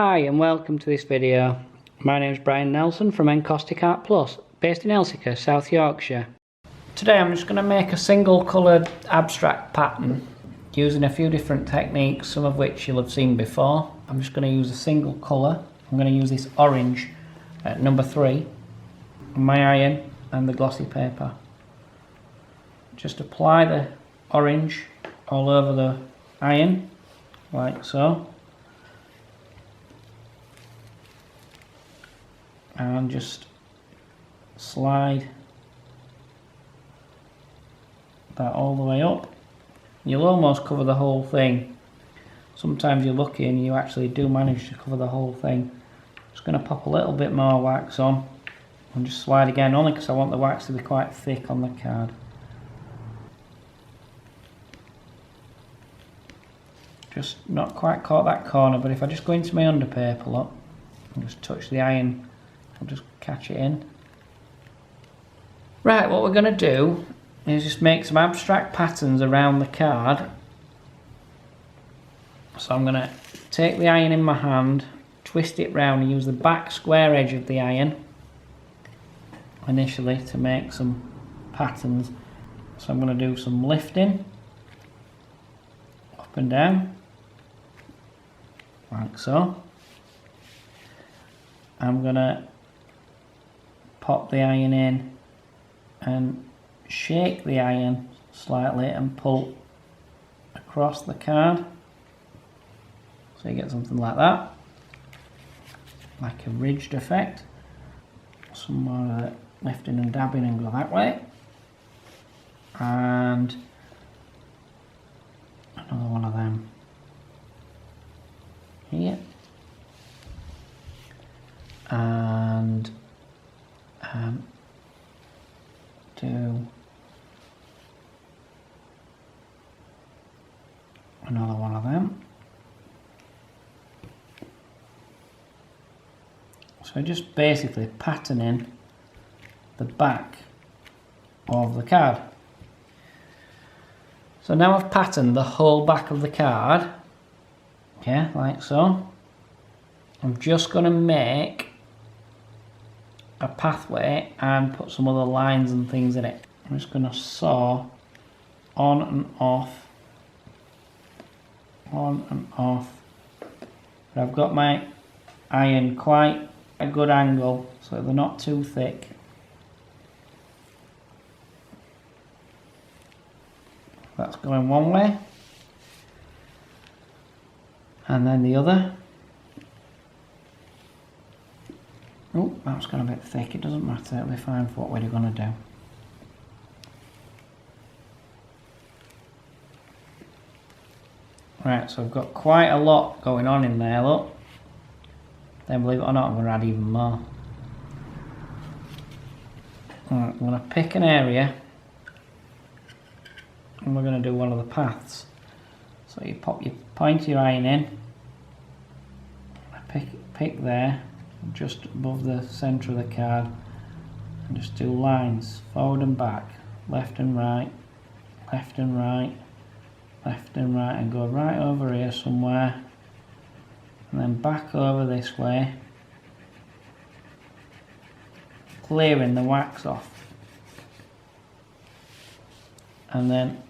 Hi and welcome to this video. My name is Brian Nelson from Encaustic Art Plus, based in Elsica, South Yorkshire. Today I'm just going to make a single coloured abstract pattern using a few different techniques, some of which you'll have seen before. I'm just going to use a single colour. I'm going to use this orange at number 3 on my iron and the glossy paper. Just apply the orange all over the iron like so, and just slide that all the way up. You'll almost cover the whole thing. Sometimes you're lucky and you actually do manage to cover the whole thing. Just going to pop a little bit more wax on and just slide again, only because I want the wax to be quite thick on the card. Just not quite caught that corner, but if I just go into my underpaper, look, and just touch the iron, I'll just catch it in. Right, what we're going to do is just make some abstract patterns around the card. So I'm going to take the iron in my hand, twist it round and use the back square edge of the iron initially to make some patterns. So I'm going to do some lifting up and down like so. I'm going to pop the iron in and shake the iron slightly and pull across the card, so you get something like that, like a ridged effect. Some more of the lifting and dabbing and go that way, and another one of them here, and do another one of them. So just basically patterning the back of the card. So now I've patterned the whole back of the card, okay, like so. I'm just going to make a pathway and put some other lines and things in it. I'm just going to saw on and off, on and off. But I've got my iron quite a good angle so they're not too thick. That's going one way, and then the other. Oh, that's gone a bit thick. It doesn't matter, it'll be fine for what we're going to do. Right, so I've got quite a lot going on in there, look. Then believe it or not, I'm going to add even more. Right, I'm going to pick an area and we're going to do one of the paths. So you pop your pointy iron in, pick there, just above the centre of the card, and just do lines forward and back, left and right, left and right, left and right, and go right over here somewhere, and then back over this way, clearing the wax off. And then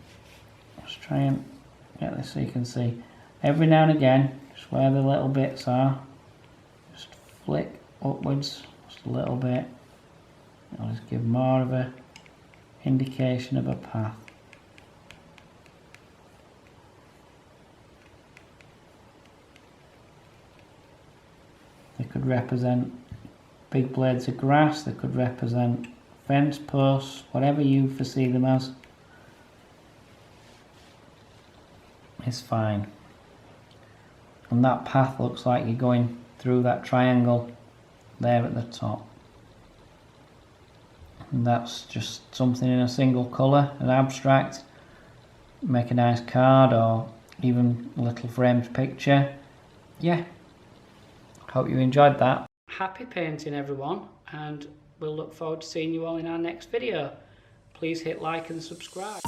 just try and get this so you can see every now and again, just where the little bits are, just flick upwards just a little bit. I'll just give more of a indication of a path. They could represent big blades of grass, they could represent fence posts, whatever you foresee them as is fine. And that path looks like you're going through that triangle there at the top. And that's just something in a single colour, an abstract. Make a nice card or even a little framed picture. Yeah, hope you enjoyed that. Happy painting everyone, and we'll look forward to seeing you all in our next video. Please hit like and subscribe.